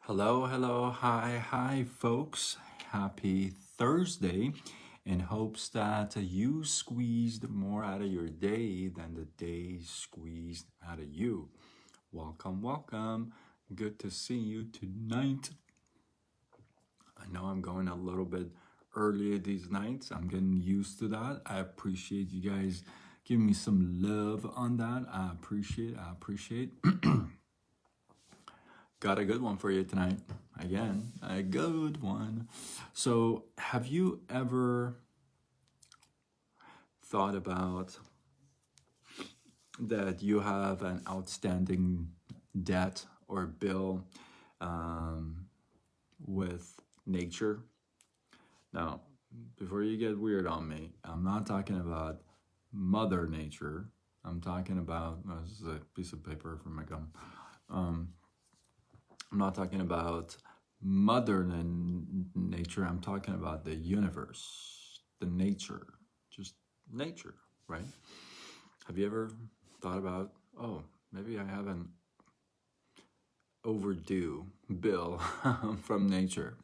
Hello, hello, hi, folks. Happy Thursday. In hopes that you squeezed more out of your day than the day squeezed out of you. Welcome, welcome. Good to see you tonight. I know I'm going a little bit earlier these nights. I'm getting used to that. I appreciate you guys giving me some love on that. I appreciate. Got a good one for you tonight. Again, a good one. So, have you ever thought about that you have an outstanding debt or bill um, with nature? Now, before you get weird on me, I'm not talking about Mother Nature. I'm talking about, this is a piece of paper from my gum. Um, I'm not talking about nature. I'm talking about the universe, the nature, just nature, right? Have you ever thought about, oh, maybe I have an overdue bill from nature,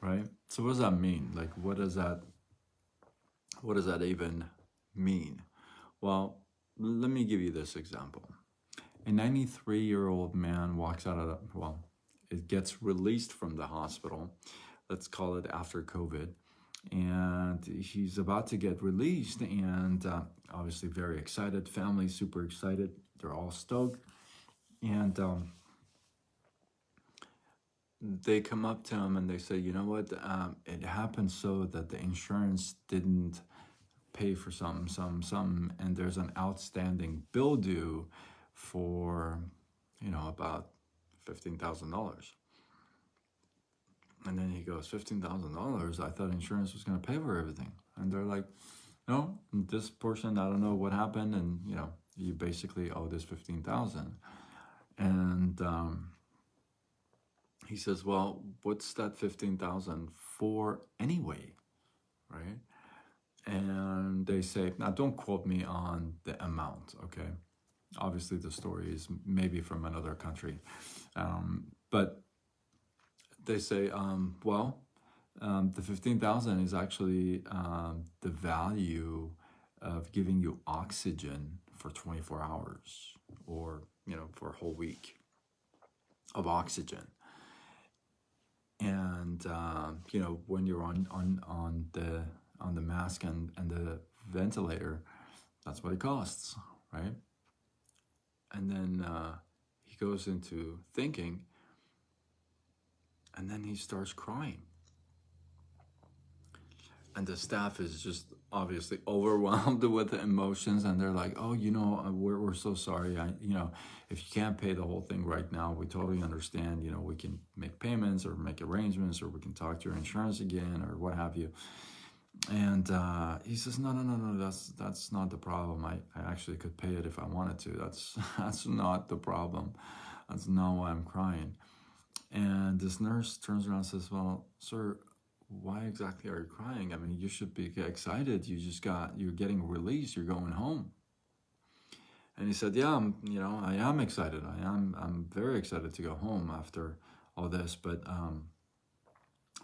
right? So what does that mean? Like, what does that even mean? Well, let me give you this example. A 93-year-old man walks out of it gets released from the hospital. Let's call it after COVID. And he's about to get released, and obviously very excited. Family super excited. They're all stoked. And they come up to him and they say, you know what? It happened so that the insurance didn't pay for some, and there's an outstanding bill due for, about $15,000. And then he goes, $15,000? I thought insurance was going to pay for everything. And they're like, no, this portion, I don't know what happened. And, you basically owe this 15,000. And he says, well, what's that 15,000 for anyway? Right. And they say, now don't quote me on the amount. Okay. Obviously the story is maybe from another country. But they say, the 15,000 is actually the value of giving you oxygen for 24 hours, or for a whole week of oxygen. And when you're on the mask and the ventilator, that's what it costs, right? And then he goes into thinking, and then he starts crying. And the staff is just obviously overwhelmed with the emotions, and they're like, oh, we're so sorry. If you can't pay the whole thing right now, we totally understand. We can make payments or make arrangements, or we can talk to your insurance again, or what have you. And he says, no, that's not the problem. I actually could pay it if I wanted to. That's not the problem. That's not why I'm crying. And this nurse turns around and says, well, sir, why exactly are you crying? I mean, you should be excited. You're getting released. You're going home. And he said, yeah, I am excited. I'm very excited to go home after all this. But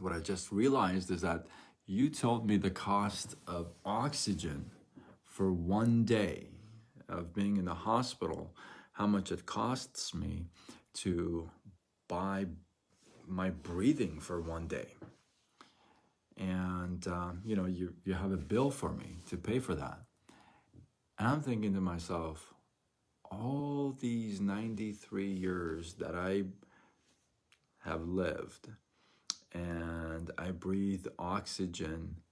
what I just realized is that you told me the cost of oxygen for one day of being in the hospital, how much it costs me to buy my breathing for one day. And, you have a bill for me to pay for that. And I'm thinking to myself, all these 93 years that I have lived, and I breathe oxygen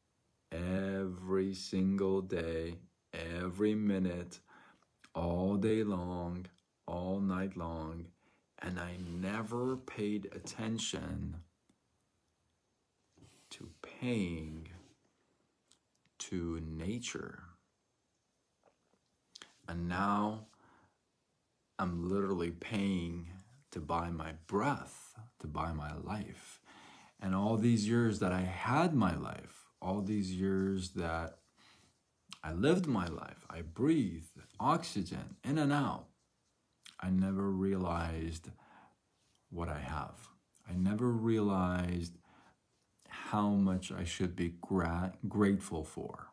every single day, every minute, all day long, all night long, and I never paid attention to paying to nature. And now I'm literally paying to buy my breath, to buy my life. And all these years that I had my life, all these years that I lived my life, I breathed oxygen in and out, I never realized what I have. I never realized how much I should be grateful for.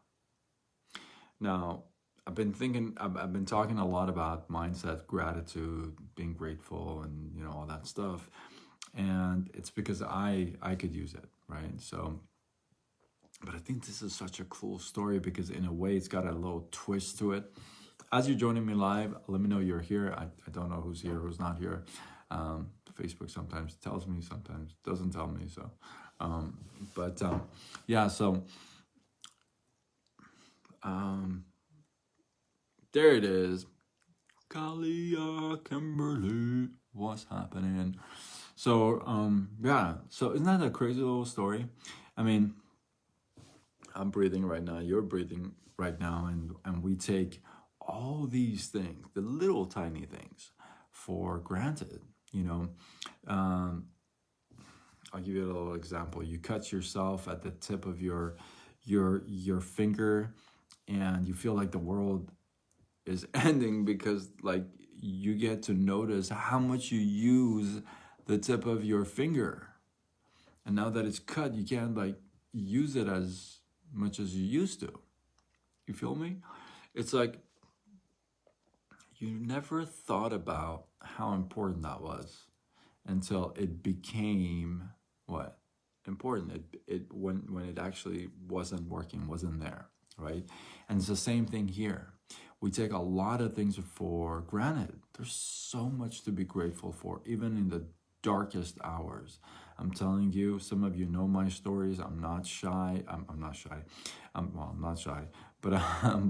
Now, I've been talking a lot about mindset, gratitude, being grateful, and all that stuff. And it's because I could use it, right? So, but I think this is such a cool story because in a way it's got a little twist to it. As you're joining me live, let me know you're here. I don't know who's here, who's not here. Facebook sometimes tells me, sometimes doesn't tell me. So, um, but yeah, so um, there it is. Kalia, Kimberly, what's happening? So, yeah, so isn't that a crazy little story? I mean, I'm breathing right now, you're breathing right now, and we take all these things, the little tiny things, for granted. Um, I'll give you a little example. You cut yourself at the tip of your finger, and you feel like the world is ending because like you get to notice how much you use the tip of your finger. And now that it's cut, you can't like use it as much as you used to. You feel me? It's like you never thought about how important that was until it became what? Important. It when it actually wasn't working, wasn't there, right? And it's the same thing here. We take a lot of things for granted. There's so much to be grateful for, even in the darkest hours. I'm telling you, some of you know my stories. I'm not shy. I'm not shy. I'm not shy, but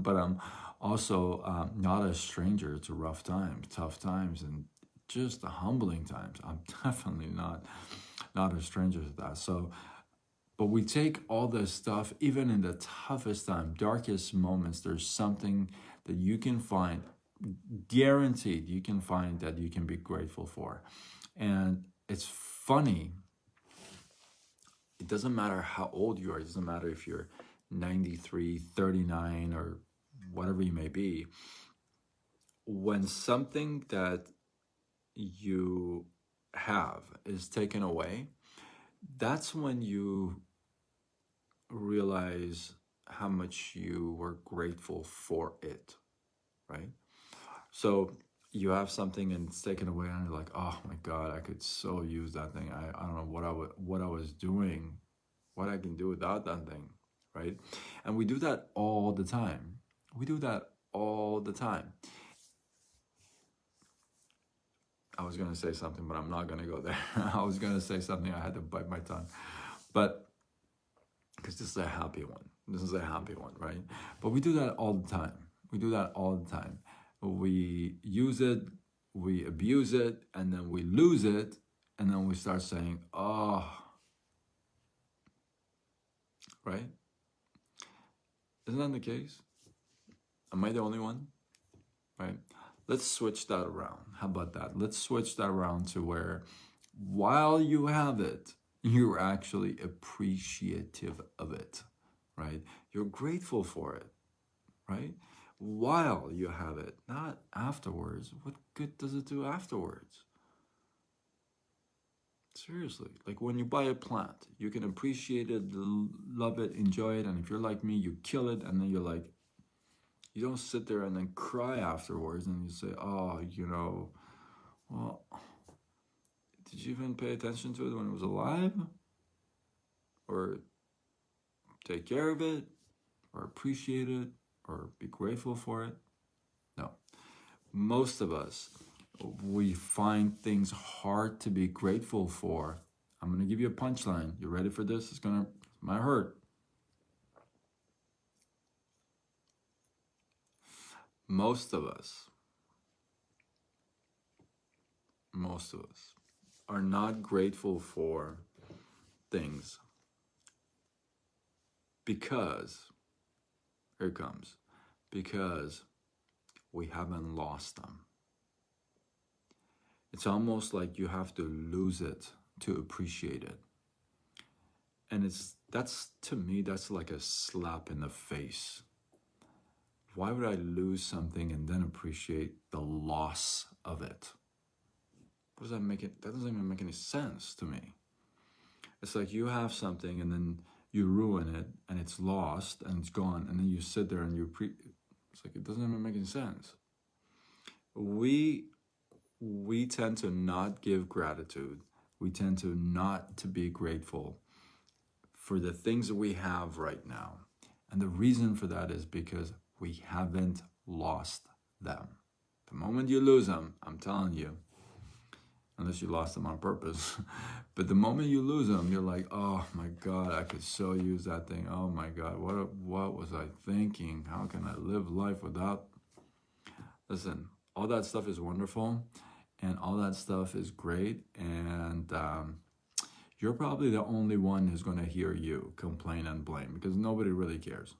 but I'm also not a stranger to rough times, tough times, and just the humbling times. I'm definitely not a stranger to that. So, but we take all this stuff, even in the toughest time, darkest moments, there's something that you can find, guaranteed you can find, that you can be grateful for. And it's funny. It doesn't matter how old you are. It doesn't matter if you're 93, 39, or whatever you may be. When something that you have is taken away, that's when you realize how much you were grateful for it, right? So you have something and it's taken away, and you're like, oh my God, I could so use that thing. I don't know what I was doing, what I can do without that thing, right? And we do that all the time. We do that all the time. I was gonna say something, but I'm not gonna go there. I was gonna say something, I had to bite my tongue. But because this is a happy one. This is a happy one, right? But we do that all the time. We do that all the time. We use it, we abuse it, and then we lose it, and then we start saying, oh, right? Isn't that the case? Am I the only one? Right? Let's switch that around. How about that? Let's switch that around to where while you have it, you're actually appreciative of it, right? You're grateful for it, right? While you have it, not afterwards. What good does it do afterwards? Seriously, like when you buy a plant, you can appreciate it, love it, enjoy it, and if you're like me, you kill it, and then you're like, you don't sit there and then cry afterwards, and you say, oh, well, did you even pay attention to it when it was alive? Or take care of it? Or appreciate it? Or be grateful for it? No. Most of us, we find things hard to be grateful for. I'm going to give you a punchline. You ready for this? Might hurt. Most of us are not grateful for things because, here it comes, because we haven't lost them. It's almost like you have to lose it to appreciate it. And to me, that's like a slap in the face. Why would I lose something and then appreciate the loss of it? What does that make it? That doesn't even make any sense to me. It's like you have something and then you ruin it and it's lost and it's gone, and then you sit there and it's like it doesn't even make any sense. We we tend to not give gratitude. We tend to not to be grateful for the things that we have right now. And the reason for that is because we haven't lost them. The moment you lose them, I'm telling you, unless you lost them on purpose, but the moment you lose them, you're like, oh my God, I could so use that thing. Oh my God, what was I thinking? How can I live life without? Listen, all that stuff is wonderful and all that stuff is great. And you're probably the only one who's going to hear you complain and blame because nobody really cares.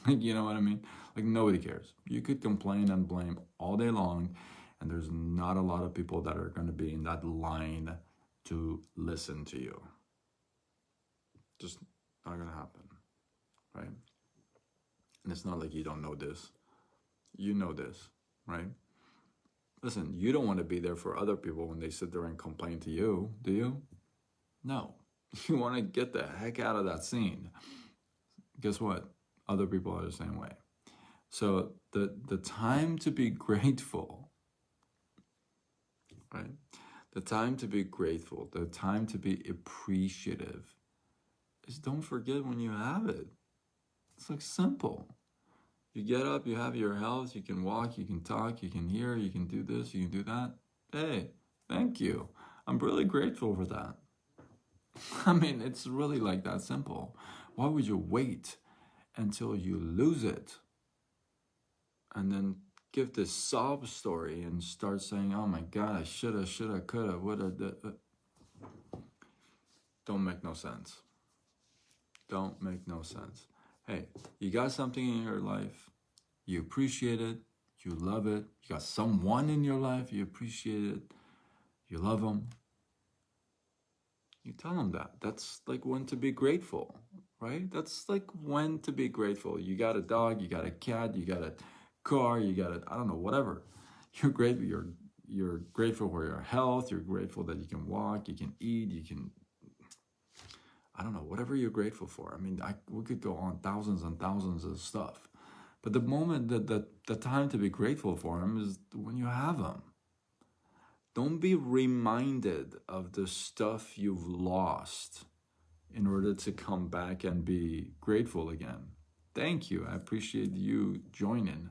You know what I mean? Like nobody cares. You could complain and blame all day long, and there's not a lot of people that are going to be in that line to listen to you. Just not going to happen, right? And it's not like you don't know this. You know this, right? Listen, you don't want to be there for other people when they sit there and complain to you, do you? No. You want to get the heck out of that scene. Guess what? Other people are the same way. So the time to be grateful, right? The time to be grateful, the time to be appreciative is don't forget when you have it. It's like simple. You get up, you have your health, you can walk, you can talk, you can hear, you can do this, you can do that. Hey, thank you. I'm really grateful for that. I mean, it's really like that simple. Why would you wait until you lose it and then give this sob story and start saying, oh my God, I shoulda, coulda, woulda. Don't make no sense. Don't make no sense. Hey, you got something in your life, you appreciate it, you love it, you got someone in your life, you appreciate it, you love them. You tell them that. That's like when to be grateful, right? That's like when to be grateful. You got a dog, you got a cat, you got a car, you got a, I don't know, whatever. You're grateful. You're grateful for your health. You're grateful that you can walk, you can eat, you can, I don't know, whatever you're grateful for. I mean, we could go on thousands and thousands of stuff. But the moment that the time to be grateful for them is when you have them. Don't be reminded of the stuff you've lost in order to come back and be grateful again. Thank you. I appreciate you joining.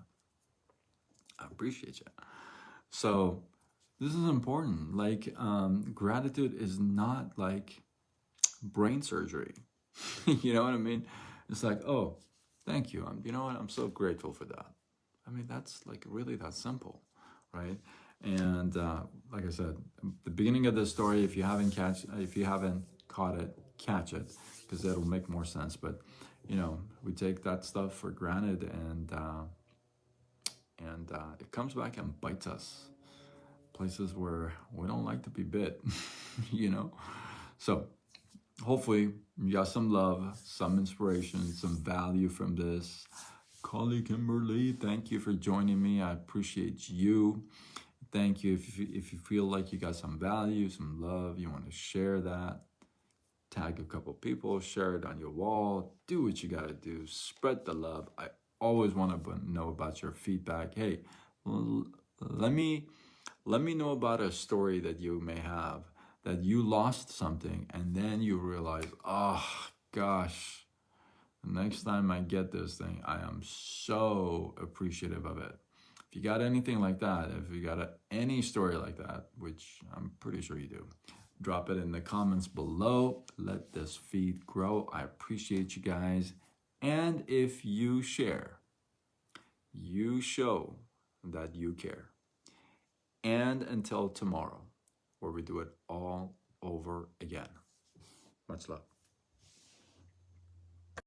I appreciate you. So this is important. Like gratitude is not like brain surgery. You know what I mean? It's like, oh, thank you. You know what? I'm so grateful for that. I mean, that's like really that simple, right? And like I said, the beginning of the story, if you haven't caught it, catch it, because that'll make more sense. But you know, we take that stuff for granted, and it comes back and bites us. Places where we don't like to be bit, you know. So hopefully you got some love, some inspiration, some value from this. Collie Kimberly, thank you for joining me. I appreciate you. Thank you. If you feel like you got some value, some love, you want to share that, tag a couple people, share it on your wall, do what you got to do, spread the love. I always want to know about your feedback. Hey, let me know about a story that you may have, that you lost something and then you realize, oh gosh, the next time I get this thing, I am so appreciative of it. If you got anything like that, if you got any story like that, which I'm pretty sure you do, drop it in the comments below. Let this feed grow. I appreciate you guys. And if you share, you show that you care. And until tomorrow, where we do it all over again. Much love.